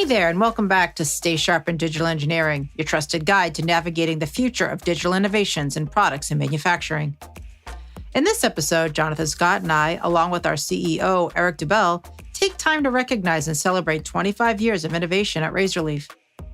Hey there, and welcome back to Stay Sharp in Digital Engineering, your trusted guide to navigating the future of digital innovations in products and manufacturing. In this episode, Jonathan Scott and I, along with our CEO, Eric Doubell, take time to recognize and celebrate 25 years of innovation at Razorleaf.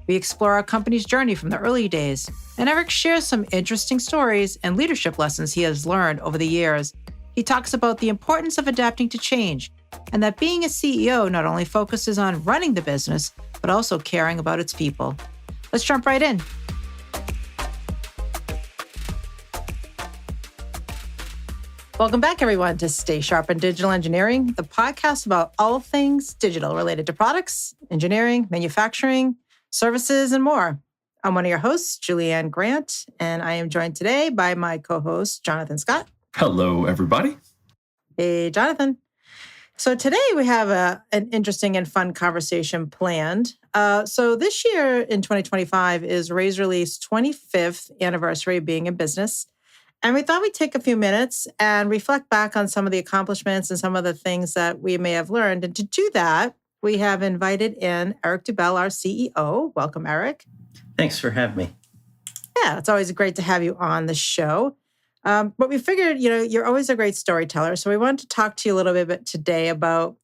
We explore our company's journey from the early days, and Eric shares some interesting stories and leadership lessons he has learned over the years. He talks about the importance of adapting to change, and that being a CEO not only focuses on running the business, but also caring about its people. Let's jump right in. Welcome back, everyone, to Stay Sharp in Digital Engineering, the podcast about all things digital related to products, engineering, manufacturing, services, and more. I'm one of your hosts, Julianne Grant, and I am joined today by my co-host, Jonathan Scott. Hello, everybody. Hey, Jonathan. So today we have an interesting and fun conversation planned. So this year in 2025 is Razorleaf's 25th anniversary of being in business. And we thought we'd take a few minutes and reflect back on some of the accomplishments and some of the things that we may have learned. And to do that, we have invited in Eric Doubell, our CEO. Welcome, Eric. Thanks for having me. Yeah, it's always great to have you on the show. But we figured, you're always a great storyteller. So we wanted to talk to you a little bit today about,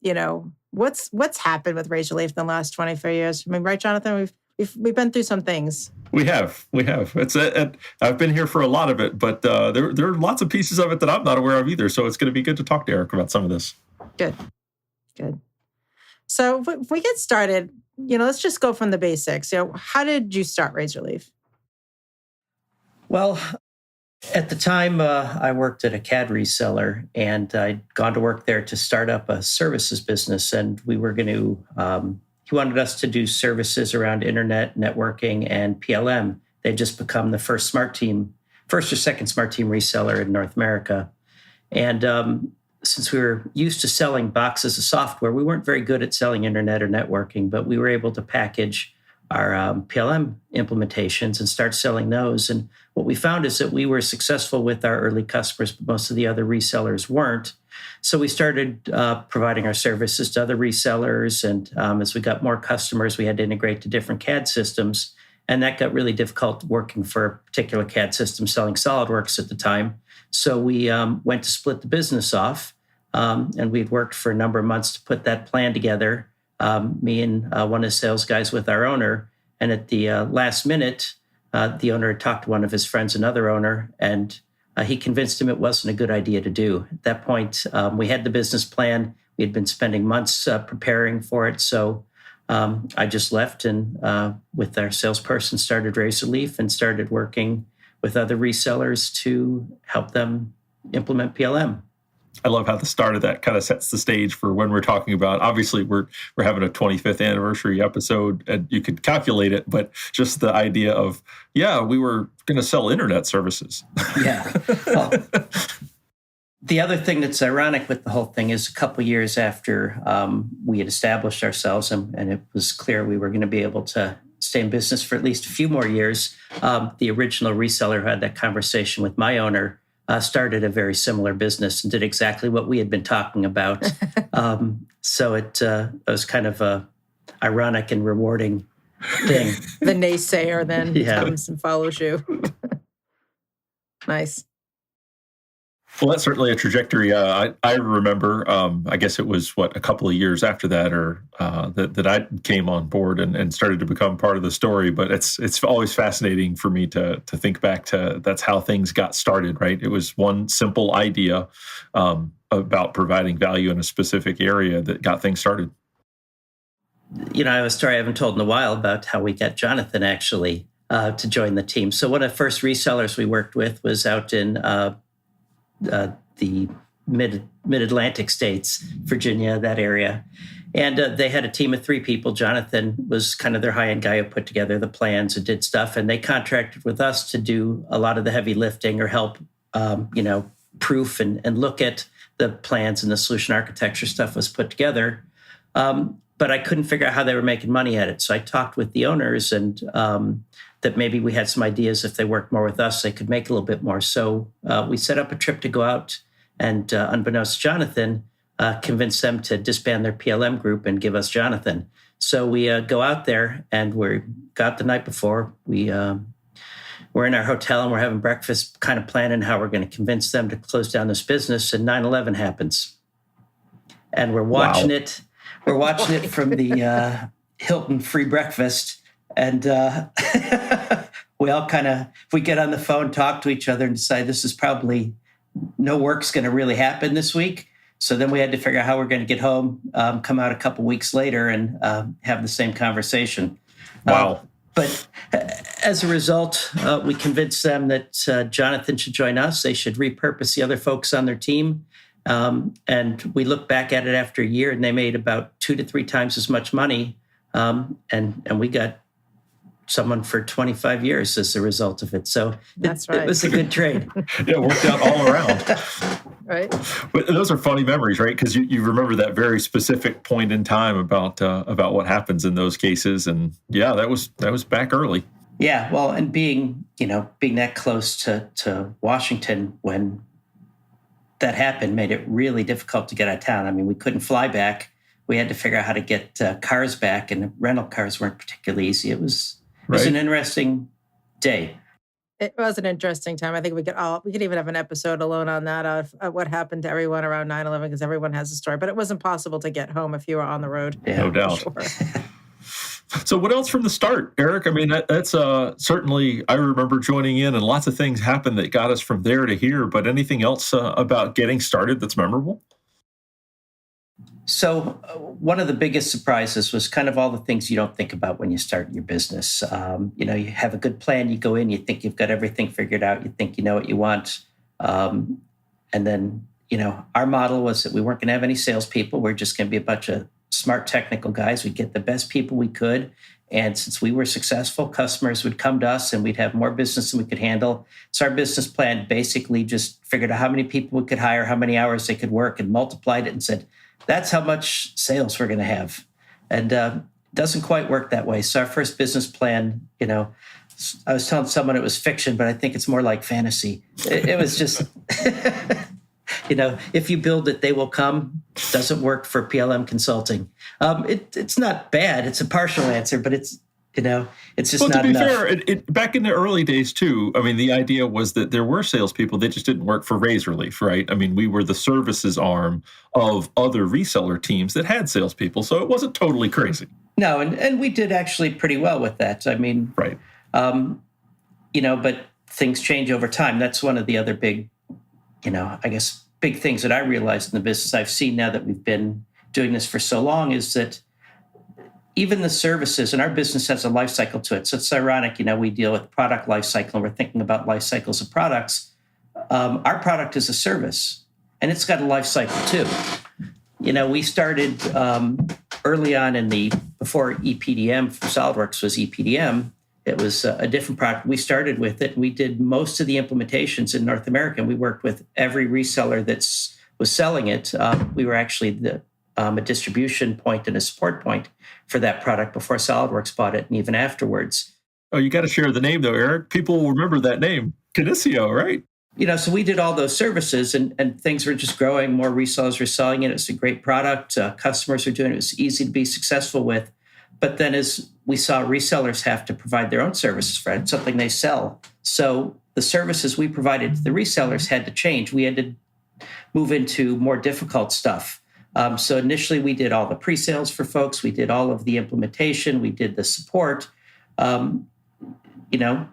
what's happened with Razorleaf in the last 24 years. I mean, right, Jonathan? We've been through some things. We have. I've been here for a lot of it, but there are lots of pieces of it that I'm not aware of either. So it's going to be good to talk to Eric about some of this. Good. So if we get started, let's just go from the basics. How did you start Razorleaf? Well, at the time, I worked at a CAD reseller, and I'd gone to work there to start up a services business. And we were going to, he wanted us to do services around internet, networking, and PLM. They'd just become the first or second smart team reseller in North America. And since we were used to selling boxes of software, we weren't very good at selling internet or networking, but we were able to package our PLM implementations and start selling those. And what we found is that we were successful with our early customers, but most of the other resellers weren't. So we started providing our services to other resellers. And as we got more customers, we had to integrate to different CAD systems. And that got really difficult working for a particular CAD system, selling SolidWorks at the time. So we went to split the business off. And we'd worked for a number of months to put that plan together. Me and one of the sales guys with our owner. And at the last minute, the owner had talked to one of his friends, another owner, and he convinced him it wasn't a good idea to do. At that point, we had the business plan. We had been spending months preparing for it. So I just left and with our salesperson started Razorleaf and started working with other resellers to help them implement PLM. I love how the start of that kind of sets the stage for when we're talking about. Obviously, we're having a 25th anniversary episode, and you could calculate it, but just the idea of, we were going to sell internet services. Yeah. Well, the other thing that's ironic with the whole thing is a couple of years after we had established ourselves and it was clear we were going to be able to stay in business for at least a few more years, the original reseller who had that conversation with my owner started a very similar business and did exactly what we had been talking about. So it was kind of a ironic and rewarding thing. The naysayer then comes and follows you. Nice. Well, that's certainly a trajectory. I remember, I guess it was, a couple of years after that or that I came on board and started to become part of the story. But it's always fascinating for me to think back to that's how things got started, right? It was one simple idea about providing value in a specific area that got things started. I have a story I haven't told in a while about how we got Jonathan actually to join the team. So one of the first resellers we worked with was out in the mid-Atlantic states, Virginia, that area. And they had a team of 3 people. Jonathan was kind of their high-end guy who put together the plans and did stuff. And they contracted with us to do a lot of the heavy lifting or help, proof and look at the plans and the solution architecture stuff was put together. But I couldn't figure out how they were making money at it. So I talked with the owners and that maybe we had some ideas if they worked more with us, they could make a little bit more. So we set up a trip to go out and unbeknownst to Jonathan, convince them to disband their PLM group and give us Jonathan. So we go out there, and we got the night before. We're in our hotel and we're having breakfast, kind of planning how we're going to convince them to close down this business. And 9/11 happens. And we're watching it. We're watching it from the Hilton free breakfast. And we all we get on the phone, talk to each other, and decide this is probably no work's going to really happen this week. So then we had to figure out how we're going to get home, come out a couple weeks later and have the same conversation. Wow. But as a result, we convinced them that Jonathan should join us. They should repurpose the other folks on their team. And we look back at it after a year, and they made about 2 to 3 times as much money. And we got someone for 25 years as a result of it. So That's right. It was a good trade. Yeah, it worked out all around. Right. But those are funny memories, right? Because you remember that very specific point in time about what happens in those cases. And yeah, that was back early. Yeah, well, and being that close to Washington when that happened made it really difficult to get out of town. I mean, we couldn't fly back. We had to figure out how to get cars back, and rental cars weren't particularly easy. It was an interesting day. It was an interesting time. I think we could even have an episode alone on that of what happened to everyone around 9/11, because everyone has a story. But it was impossible to get home if you were on the road. Yeah, no doubt. Sure. So what else from the start, Eric? I mean, that's certainly, I remember joining in and lots of things happened that got us from there to here. But anything else about getting started that's memorable? So one of the biggest surprises was kind of all the things you don't think about when you start your business. You have a good plan, you go in, you think you've got everything figured out, you think you know what you want. And then, our model was that we weren't going to have any salespeople. We're just going to be a bunch of smart technical guys. We'd get the best people we could. And since we were successful, customers would come to us and we'd have more business than we could handle. So our business plan basically just figured out how many people we could hire, how many hours they could work, and multiplied it and said, that's how much sales we're going to have. And it doesn't quite work that way. So our first business plan, I was telling someone it was fiction, but I think it's more like fantasy. It was just, if you build it, they will come. Doesn't work for PLM consulting. It's not bad. It's a partial answer, but it's just not enough. Well, to be fair, back in the early days too, I mean, the idea was that there were salespeople that just didn't work for Razorleaf, right? I mean, we were the services arm of other reseller teams that had salespeople, so it wasn't totally crazy. No, and we did actually pretty well with that. I mean, right. But things change over time. That's one of the other big, big things that I realized in the business I've seen now that we've been doing this for so long is that even the services, and our business has a life cycle to it. So it's ironic, we deal with product life cycle, and we're thinking about life cycles of products. Our product is a service, and it's got a life cycle too. We started early on before EPDM for SolidWorks was EPDM. It was a different product. We started with it. We did most of the implementations in North America, and we worked with every reseller that was selling it. We were actually a distribution point and a support point for that product before SolidWorks bought it, and even afterwards. Oh, you got to share the name though, Eric. People will remember that name, Kinesio, right? So we did all those services, and things were just growing. More resellers were selling it. It's a great product. Customers were doing it. It was easy to be successful with. But then as we saw resellers have to provide their own services for it, it's something they sell. So the services we provided to the resellers had to change. We had to move into more difficult stuff. So initially we did all the pre-sales for folks. We did all of the implementation. We did the support.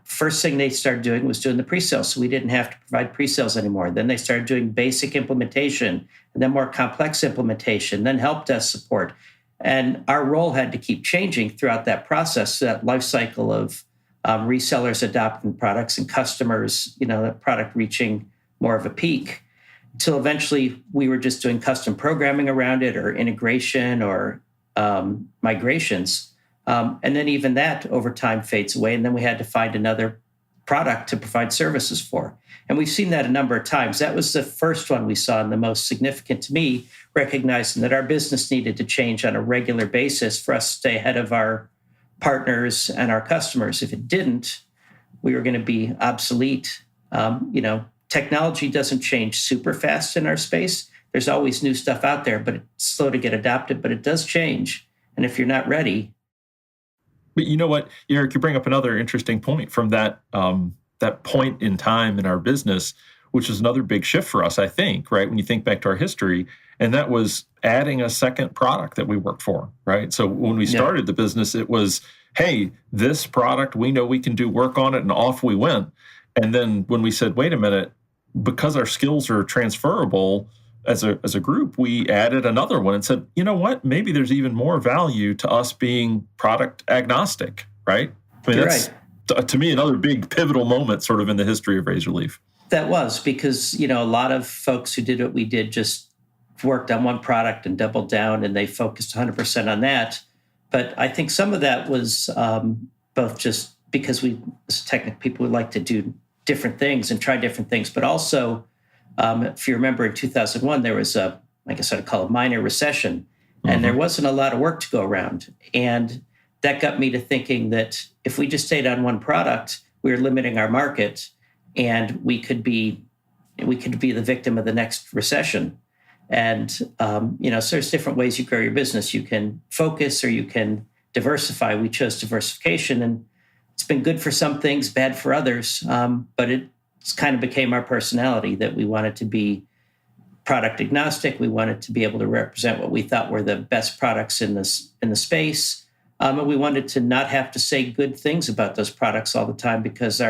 First thing they started doing was doing the pre-sales. So we didn't have to provide pre-sales anymore. Then they started doing basic implementation, and then more complex implementation, then help desk support. And our role had to keep changing throughout that process, that life cycle of resellers adopting products and customers, that product reaching more of a peak, until eventually we were just doing custom programming around it or integration or migrations. And then even that over time fades away. And then we had to find another product to provide services for. And we've seen that a number of times. That was the first one we saw and the most significant to me, recognizing that our business needed to change on a regular basis for us to stay ahead of our partners and our customers. If it didn't, we were going to be obsolete. Technology doesn't change super fast in our space. There's always new stuff out there, but it's slow to get adopted, but it does change. And if you're not ready. But you know what, Eric, you bring up another interesting point from that that point in time in our business, which is another big shift for us, I think, right? When you think back to our history, and that was adding a second product that we worked for, right? So when we started the business, it was, hey, this product, we know we can do work on it, and off we went. And then when we said, wait a minute, because our skills are transferable as a group, we added another one and said, you know what, maybe there's even more value to us being product agnostic, right? I mean, that's to me another big pivotal moment sort of in the history of Razorleaf. That was because, a lot of folks who did what we did just worked on one product and doubled down, and they focused 100% on that. But I think some of that was both just because we, as technical people, would like to do different things and try different things, but also, if you remember in 2001, there was I guess I'd call it a minor recession, and there wasn't a lot of work to go around. And that got me to thinking that if we just stayed on one product, we were limiting our market, and we could be the victim of the next recession. And, so there's different ways you grow your business. You can focus or you can diversify. We chose diversification, and it's been good for some things, bad for others. But it's kind of became our personality that we wanted to be product agnostic. We wanted to be able to represent what we thought were the best products in the space. And we wanted to not have to say good things about those products all the time because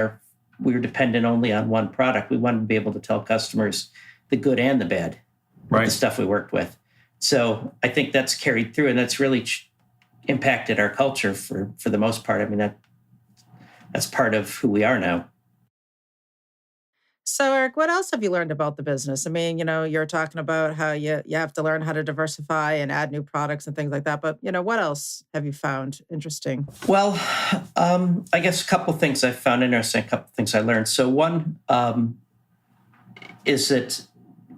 we were dependent only on one product. We wanted to be able to tell customers the good and the bad, the stuff we worked with. So I think that's carried through, and that's really impacted our culture for the most part. I mean, that's part of who we are now. So, Eric, what else have you learned about the business? I mean, you're talking about how you have to learn how to diversify and add new products and things like that. But, what else have you found interesting? Well, I guess a couple of things I found interesting, a couple of things I learned. So one is that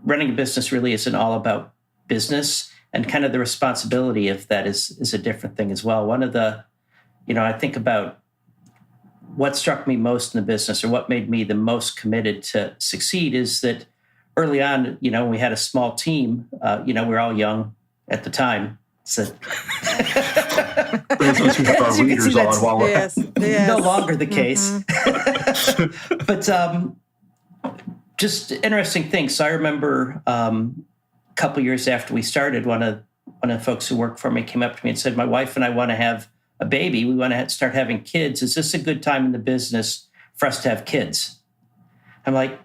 running a business really isn't all about business, and kind of the responsibility of that is a different thing as well. One of the, I think about what struck me most in the business, or what made me the most committed to succeed, is that early on, we had a small team. We were all young at the time. So those who have our readers on while we're no longer the case. But just interesting things. So I remember a couple years after we started, one of the folks who worked for me came up to me and said, "My wife and I want to have a baby. We want to start having kids. Is this a good time in the business for us to have kids?" I'm like,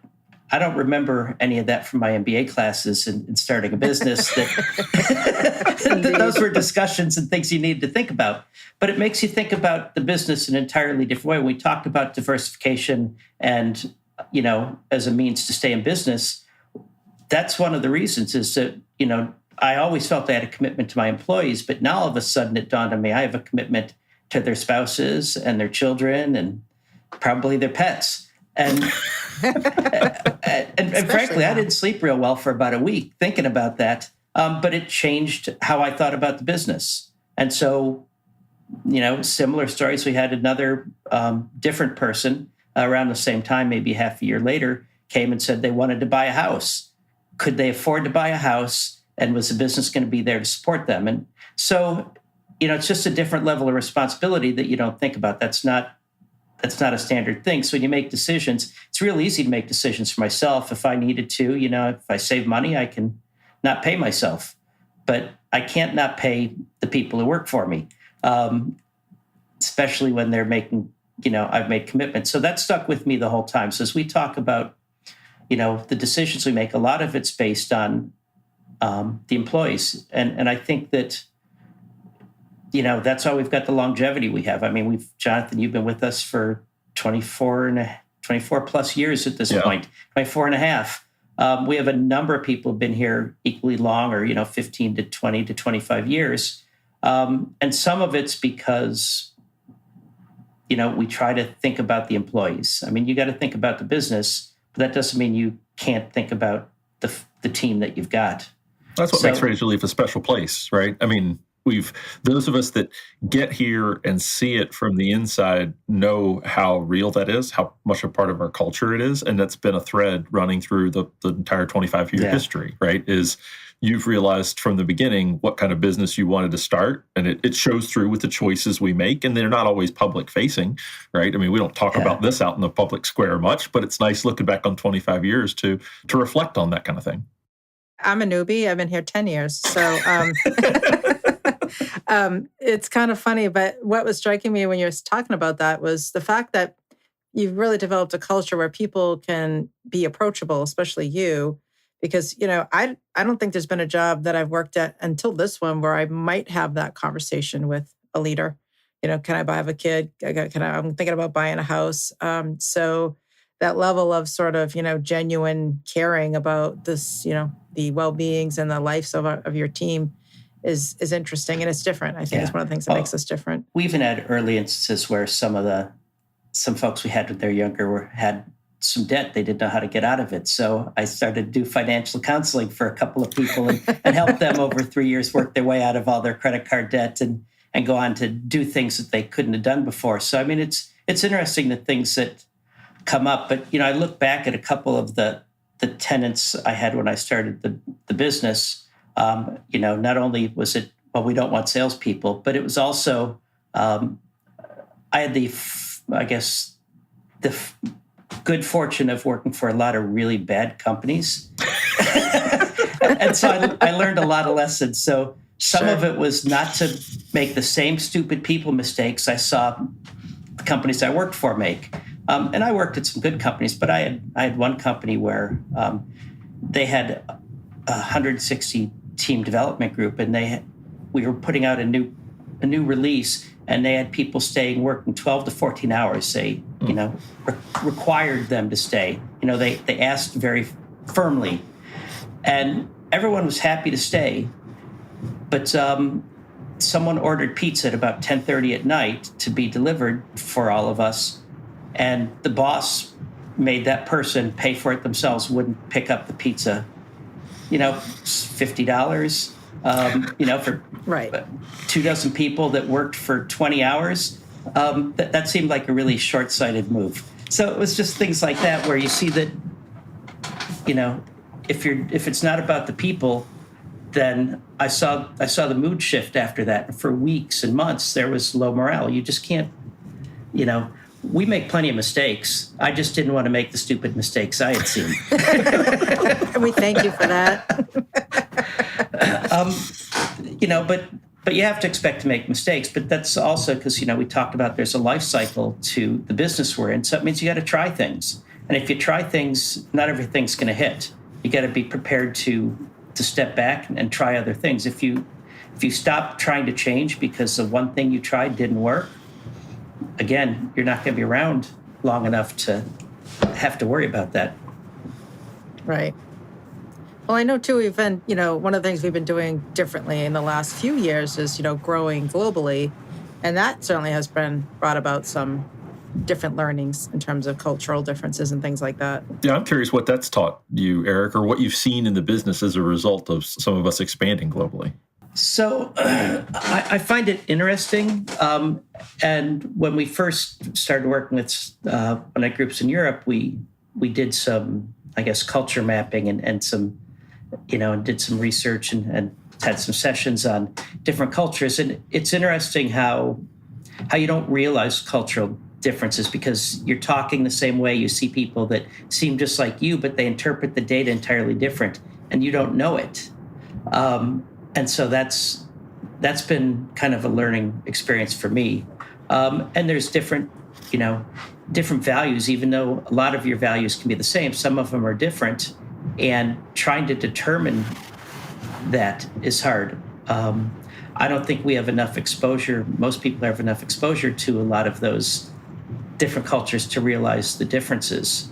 I don't remember any of that from my MBA classes in starting a business. That those were discussions and things you need to think about. But it makes you think about the business in an entirely different way. When we talked about diversification and, as a means to stay in business, that's one of the reasons is that, I always felt I had a commitment to my employees, but now all of a sudden it dawned on me I have a commitment to their spouses and their children and probably their pets. And frankly, I didn't sleep real well for about a week thinking about that. But it changed how I thought about the business. And so, similar stories. We had another different person around the same time, maybe half a year later, came and said they wanted to buy a house. Could they afford to buy a house? And was the business going to be there to support them? And so, it's just a different level of responsibility that you don't think about. That's not a standard thing. So when you make decisions, it's real easy to make decisions for myself. If I needed to, if I save money, I can not pay myself. But I can't not pay the people who work for me, especially when they're making, I've made commitments. So that stuck with me the whole time. So as we talk about, the decisions we make, a lot of it's based on the employees. And I think that, that's why we've got the longevity we have. I mean, Jonathan, you've been with us for 24 plus years at this point, 24 and a half. We have a number of people who've been here equally long, or, 15 to 20 to 25 years. And some of it's because, we try to think about the employees. I mean, you got to think about the business, but that doesn't mean you can't think about the team that you've got. That's what makes Razorleaf a special place, right? I mean, those of us that get here and see it from the inside know how real that is, how much a part of our culture it is. And that's been a thread running through the entire 25-year history, right? Is you've realized from the beginning what kind of business you wanted to start. And it shows through with the choices we make. And they're not always public facing, right? I mean, we don't talk about this out in the public square much, but it's nice looking back on 25 years to reflect on that kind of thing. I'm a newbie. I've been here 10 years. So it's kind of funny. But what was striking me when you were talking about that was the fact that you've really developed a culture where people can be approachable, especially you. Because, I don't think there's been a job that I've worked at until this one where I might have that conversation with a leader. Can I have a kid? I'm thinking about buying a house. So that level of sort of, genuine caring about this, the well-beings and the lives of your team is interesting, and it's different. I think it's one of the things that makes us different. We even had early instances where some folks we had when they're younger had some debt. They didn't know how to get out of it. So I started to do financial counseling for a couple of people and help them over 3 years work their way out of all their credit card debt and go on to do things that they couldn't have done before. So, I mean, it's interesting the things that come up. But, I look back at a couple of the tenets I had when I started the business. Not only was it, well, we don't want salespeople, but it was also, I had the good fortune of working for a lot of really bad companies. And so I learned a lot of lessons. So some of it was not to make the same stupid people mistakes I saw the companies I worked for make. And I worked at some good companies, but I had one company where they had 160 team development group, and we were putting out a new release, and they had people working 12 to 14 hours. They required them to stay. They asked very firmly, and everyone was happy to stay. But someone ordered pizza at about 10:30 at night to be delivered for all of us, and the boss made that person pay for it themselves, wouldn't pick up the pizza. $50, for 24 people that worked for 20 hours. That seemed like a really short-sighted move. So it was just things like that where you see that, if it's not about the people, then I saw the mood shift after that. For weeks and months, there was low morale. You just can't, we make plenty of mistakes. I just didn't want to make the stupid mistakes I had seen. And we thank you for that. But you have to expect to make mistakes. But that's also because, we talked about there's a life cycle to the business we're in. So it means you got to try things. And if you try things, not everything's going to hit. You got to be prepared to step back and try other things. If you stop trying to change because the one thing you tried didn't work, again, you're not going to be around long enough to have to worry about that. Right. Well, I know too, we've been, one of the things we've been doing differently in the last few years is, growing globally. And that certainly has brought about some different learnings in terms of cultural differences and things like that. Yeah, I'm curious what that's taught you, Eric, or what you've seen in the business as a result of some of us expanding globally. So I find it interesting. And when we first started working with groups in Europe, we did some, culture mapping and some, and did some research and had some sessions on different cultures. And it's interesting how you don't realize cultural differences because you're talking the same way. You see people that seem just like you, but they interpret the data entirely different, and you don't know it. And so that's been kind of a learning experience for me. And there's different values, even though a lot of your values can be the same, some of them are different, and trying to determine that is hard. I don't think we have enough exposure. Most people have enough exposure to a lot of those different cultures to realize the differences.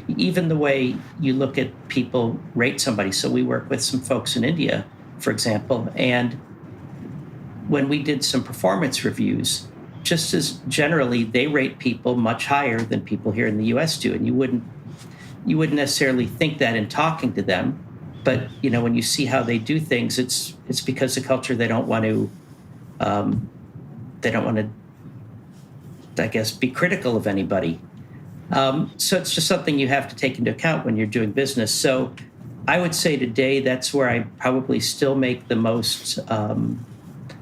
Even the way you look at people rate somebody. So we work with some folks in India, for example, and when we did some performance reviews, just as generally, they rate people much higher than people here in the U.S. do, and you wouldn't necessarily think that in talking to them, But when you see how they do things, it's because the culture they don't want to, I guess, be critical of anybody. So it's just something you have to take into account when you're doing business. So I would say today that's where I probably still make the most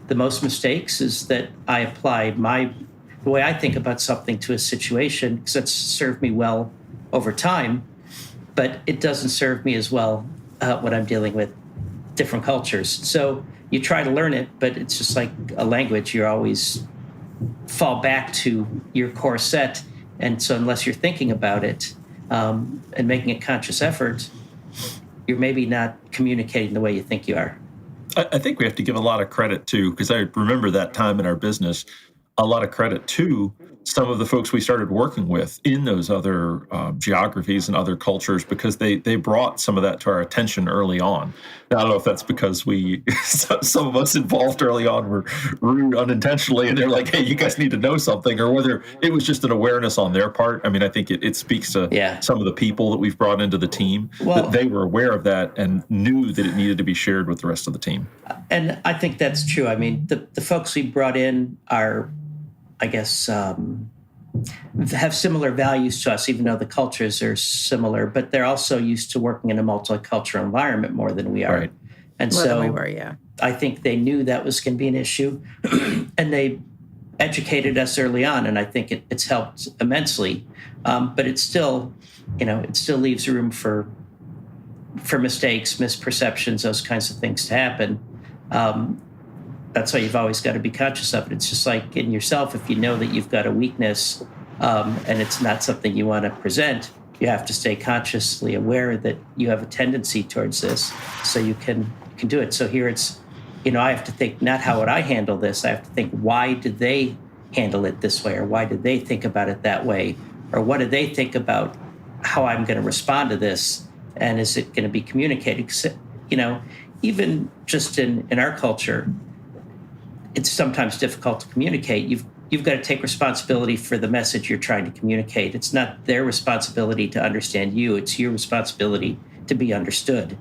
mistakes, is that I apply the way I think about something to a situation, because it's served me well over time, but it doesn't serve me as well when I'm dealing with different cultures. So you try to learn it, but it's just like a language. You always fall back to your core set. And so unless you're thinking about it and making a conscious effort, you're maybe not communicating the way you think you are. I think we have to give a lot of credit to, because I remember that time in our business, a lot of credit to some of the folks we started working with in those other geographies and other cultures, because they brought some of that to our attention early on. Now, I don't know if that's because some of us involved early on were rude unintentionally, and they're like, hey, you guys need to know something, or whether it was just an awareness on their part. I mean, I think it speaks to some of the people that we've brought into the team, that they were aware of that and knew that it needed to be shared with the rest of the team. And I think that's true. I mean, the folks we brought in are, I guess, have similar values to us, even though the cultures are similar, but they're also used to working in a multicultural environment more than we are. Right. And more so than we were, yeah. I think they knew that was going to be an issue and they educated us early on. And I think it's helped immensely. But it still leaves room for mistakes, misperceptions, those kinds of things to happen. That's why you've always got to be conscious of it. It's just like in yourself, if you know that you've got a weakness and it's not something you want to present, you have to stay consciously aware that you have a tendency towards this, so you can do it. So here it's, I have to think not how would I handle this. I have to think, why did they handle it this way, or why did they think about it that way, or what do they think about how I'm going to respond to this, and is it going to be communicated? 'Cause, even just in our culture, it's sometimes difficult to communicate. You've got to take responsibility for the message you're trying to communicate. It's not their responsibility to understand you. It's your responsibility to be understood.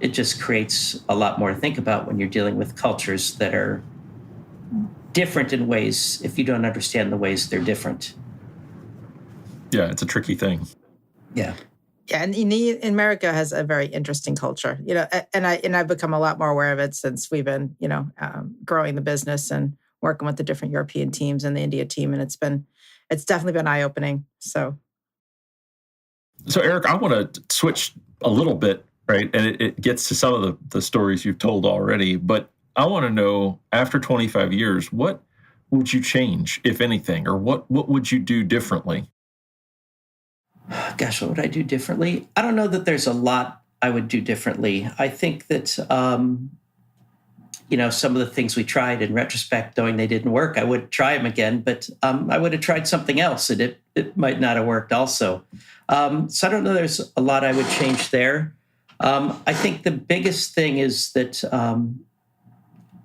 It just creates a lot more to think about when you're dealing with cultures that are different in ways, if you don't understand the ways they're different. Yeah, it's a tricky thing. Yeah. Yeah, and America has a very interesting culture, and I've become a lot more aware of it since we've been, growing the business and working with the different European teams and the India team, and it's definitely been eye-opening. So Eric, I want to switch a little bit, right? And it gets to some of the stories you've told already, but I want to know, after 25 years, what would you change, if anything, or what would you do differently? Gosh, what would I do differently? I don't know that there's a lot I would do differently. I think that, some of the things we tried in retrospect, knowing they didn't work, I would try them again, but I would have tried something else and it might not have worked also. So I don't know there's a lot I would change there. I think the biggest thing is that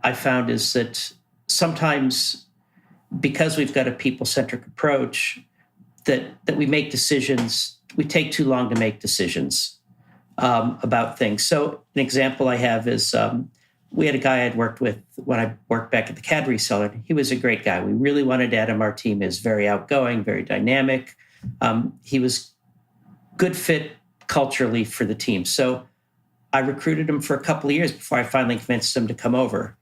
I found is that sometimes, because we've got a people-centric approach, that we make decisions, we take too long to make decisions about things. So an example I have is we had a guy I'd worked with when I worked back at the CAD reseller. He was a great guy. We really wanted to add him. Our team is very outgoing, very dynamic. He was good fit culturally for the team. So I recruited him for a couple of years before I finally convinced him to come over.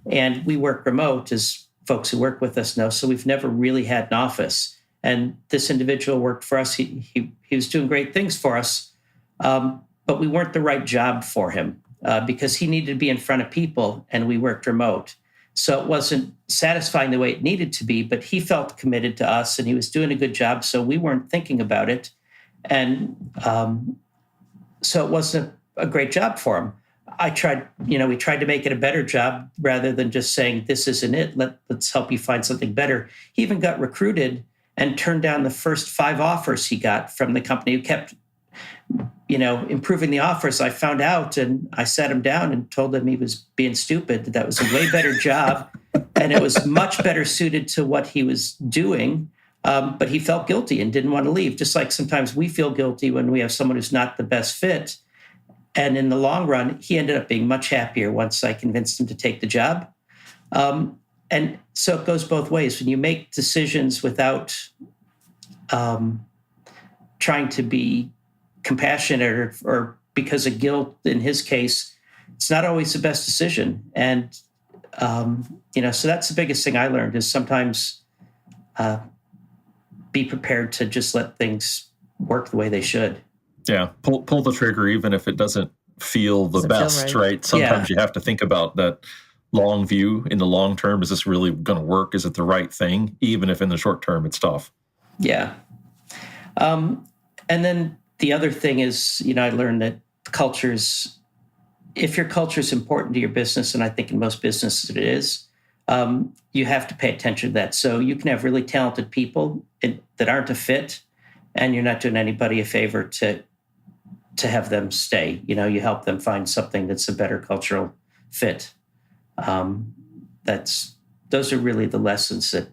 And we work remote, as folks who work with us know, so we've never really had an office. And this individual worked for us. He was doing great things for us, but we weren't the right job for him because he needed to be in front of people, and we worked remote. So it wasn't satisfying the way it needed to be, but he felt committed to us, and he was doing a good job, so we weren't thinking about it. And so it wasn't a great job for him. We tried to make it a better job rather than just saying, this isn't it, let's help you find something better. He even got recruited and turned down the first 5 offers he got from the company, who kept, improving the offers. I found out, and I sat him down and told him he was being stupid, that was a way better job, and it was much better suited to what he was doing. But he felt guilty and didn't want to leave, just like sometimes we feel guilty when we have someone who's not the best fit. And in the long run, he ended up being much happier once I convinced him to take the job. And so it goes both ways. When you make decisions without trying to be compassionate or because of guilt, in his case, it's not always the best decision. And, so that's the biggest thing I learned is sometimes be prepared to just let things work the way they should. Yeah, pull the trigger even if it doesn't feel the best, right? Sometimes you have to think about that long view in the long term. Is this really going to work? Is it the right thing? Even if in the short term it's tough. Yeah. And then the other thing is, I learned that if your culture is important to your business, and I think in most businesses it is, you have to pay attention to that. So you can have really talented people that aren't a fit, and you're not doing anybody a favor to have them stay. You help them find something that's a better cultural fit. Those are really the lessons that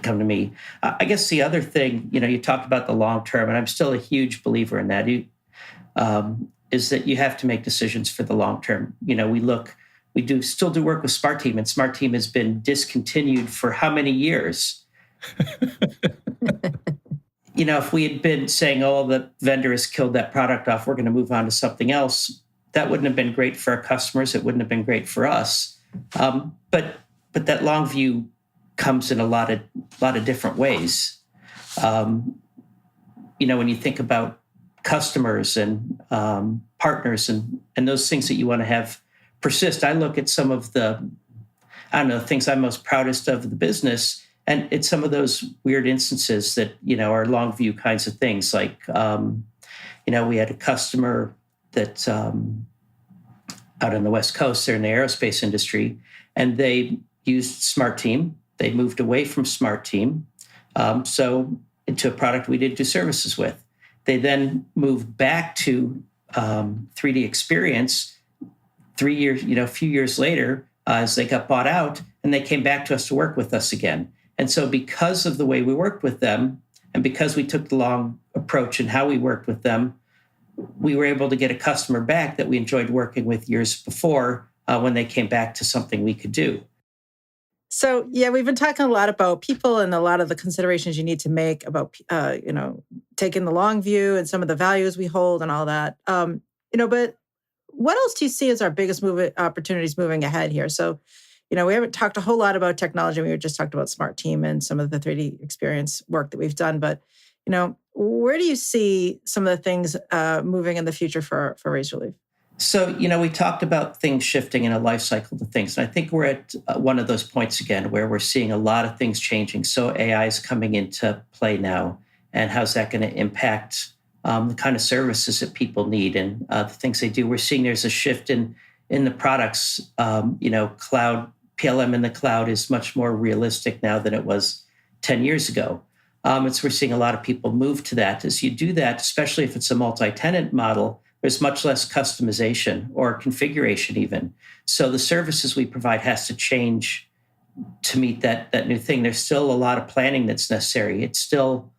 come to me. I guess the other thing, you talked about the long term, and I'm still a huge believer in that. Is that you have to make decisions for the long term. We still do work with Smart Team, and Smart Team has been discontinued for how many years? If we had been saying, "Oh, the vendor has killed that product off, we're going to move on to something else," that wouldn't have been great for our customers. It wouldn't have been great for us. But that long view comes in a lot of different ways. When you think about customers and partners and those things that you want to have persist, I look at some of the things I'm most proudest of the business. And it's some of those weird instances that, are long view kinds of things. Like, we had a customer that out on the West Coast, they're in the aerospace industry, and they used Smart Team. They moved away from Smart Team, so into a product we did do services with. They then moved back to 3D Experience 3 years, a few years later, as they got bought out, and they came back to us to work with us again. And so because of the way we worked with them, and because we took the long approach in how we worked with them, we were able to get a customer back that we enjoyed working with years before when they came back to something we could do. So, we've been talking a lot about people and a lot of the considerations you need to make about, taking the long view and some of the values we hold and all that. But what else do you see as our biggest opportunities moving ahead here? So, we haven't talked a whole lot about technology. We just talked about Smart Team and some of the 3D Experience work that we've done. But, where do you see some of the things moving in the future for Razorleaf? So, we talked about things shifting in a life cycle to things. And I think we're at one of those points again where we're seeing a lot of things changing. So AI is coming into play now. And how's that going to impact the kind of services that people need and the things they do? We're seeing there's a shift in the products. Cloud PLM in the cloud is much more realistic now than it was 10 years ago. We're seeing a lot of people move to that. As you do that, especially if it's a multi-tenant model, there's much less customization or configuration even. So the services we provide has to change to meet that new thing. There's still a lot of planning that's necessary. It's still,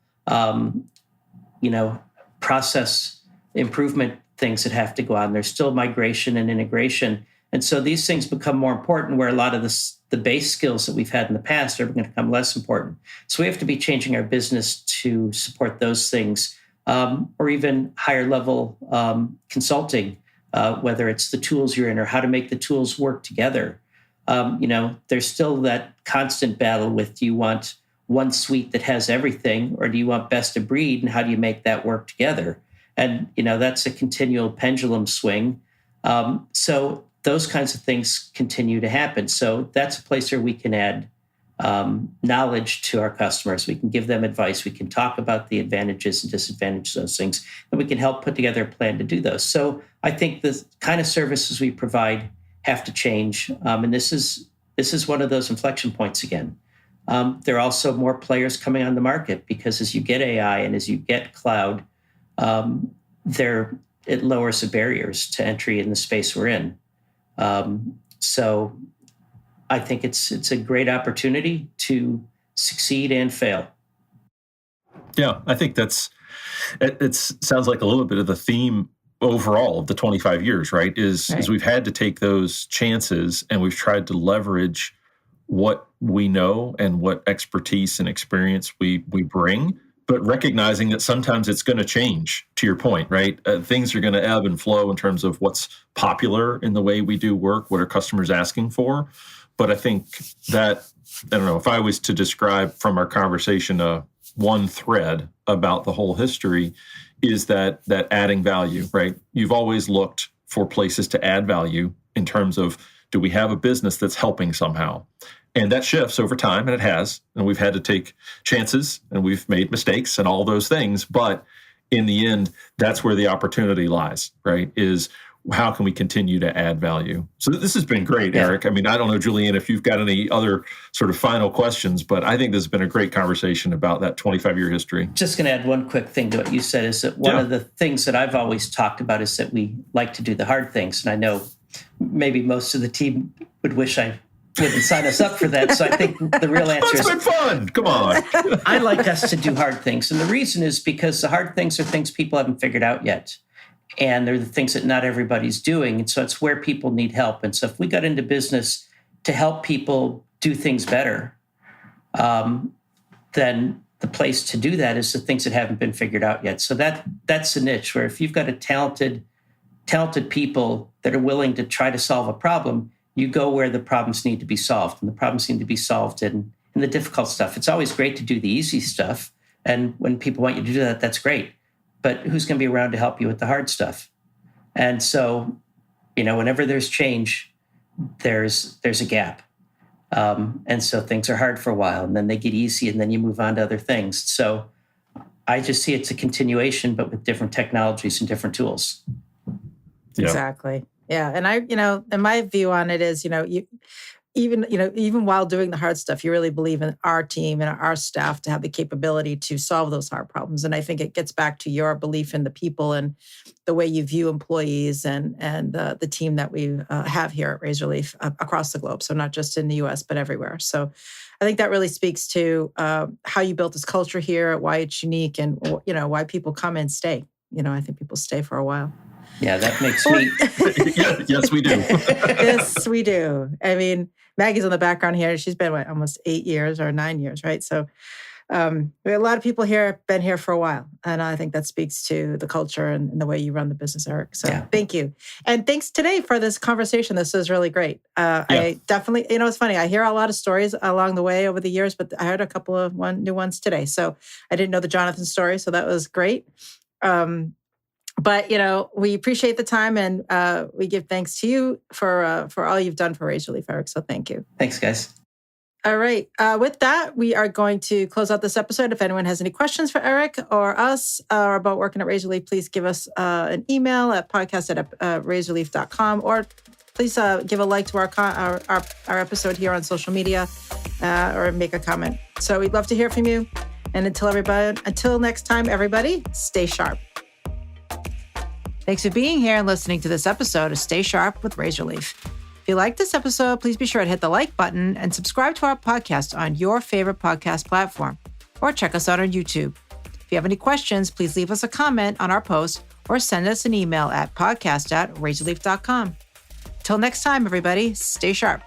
process improvement things that have to go on. There's still migration and integration. And so these things become more important where a lot of the base skills that we've had in the past are going to become less important. So we have to be changing our business to support those things. Or even higher level consulting, whether it's the tools you're in or how to make the tools work together. There's still that constant battle with, do you want one suite that has everything, or do you want best of breed, and how do you make that work together? And, that's a continual pendulum swing. So those kinds of things continue to happen. So that's a place where we can add knowledge to our customers. We can give them advice. We can talk about the advantages and disadvantages of those things, and we can help put together a plan to do those. So I think the kind of services we provide have to change, and this is one of those inflection points again. There are also more players coming on the market because as you get AI and as you get cloud, it lowers the barriers to entry in the space we're in. So I think it's a great opportunity to succeed and fail. Yeah, I think it sounds like a little bit of the theme overall of the 25 years, right, is we've had to take those chances and we've tried to leverage what we know and what expertise and experience we bring, but recognizing that sometimes it's going to change, to your point, right? Things are going to ebb and flow in terms of what's popular in the way we do work, what are customers asking for. But I think that, I don't know, if I was to describe from our conversation one thread about the whole history, is that adding value, right? You've always looked for places to add value in terms of, do we have a business that's helping somehow? And that shifts over time, and it has. And we've had to take chances, and we've made mistakes and all those things. But in the end, that's where the opportunity lies, right? Is how can we continue to add value? So this has been great, Eric. I mean, I don't know, Julian, if you've got any other sort of final questions, but I think this has been a great conversation about that 25-year history. Just going to add one quick thing to what you said, is that one of the things that I've always talked about is that we like to do the hard things. And I know maybe most of the team would wish I wouldn't sign us up for that. So I think the real answer is... That's been fun. Come on. I like us to do hard things. And the reason is because the hard things are things people haven't figured out yet. And they're the things that not everybody's doing. And so it's where people need help. And so if we got into business to help people do things better, then the place to do that is the things that haven't been figured out yet. So that's a niche where if you've got a talented people that are willing to try to solve a problem, you go where the problems need to be solved. And the problems need to be solved in the difficult stuff. It's always great to do the easy stuff. And when people want you to do that, that's great. But who's going to be around to help you with the hard stuff? And so, whenever there's change, there's a gap. And so things are hard for a while, and then they get easy, and then you move on to other things. So I just see it's a continuation, but with different technologies and different tools. Yeah. Exactly. Yeah. And and my view on it is, even while doing the hard stuff, you really believe in our team and our staff to have the capability to solve those hard problems. And I think it gets back to your belief in the people and the way you view employees and the team that we have here at Razorleaf across the globe. So not just in the US, but everywhere. So I think that really speaks to how you built this culture here, why it's unique, and why people come and stay. I think people stay for a while. Yeah, that makes me... Yes, we do. Yes, we do. I mean, Maggie's in the background here. She's been, almost 8 years or 9 years, right? So we have a lot of people here, been here for a while. And I think that speaks to the culture and the way you run the business, Eric. So Thank you. And thanks today for this conversation. This was really great. I definitely, it's funny. I hear a lot of stories along the way over the years, but I heard a couple of new ones today. So I didn't know the Jonathan story. So that was great. But, we appreciate the time, and we give thanks to you for all you've done for Razorleaf, Eric. So thank you. Thanks, guys. All right. With that, we are going to close out this episode. If anyone has any questions for Eric or us or about working at Razorleaf, please give us an email at podcast@razorleaf.com, or please give a like to our episode here on social media or make a comment. So we'd love to hear from you. And until next time, everybody, stay sharp. Thanks for being here and listening to this episode of Stay Sharp with Razorleaf. If you like this episode, please be sure to hit the like button and subscribe to our podcast on your favorite podcast platform, or check us out on YouTube. If you have any questions, please leave us a comment on our post or send us an email at podcast@razorleaf.com. Till next time, everybody, stay sharp.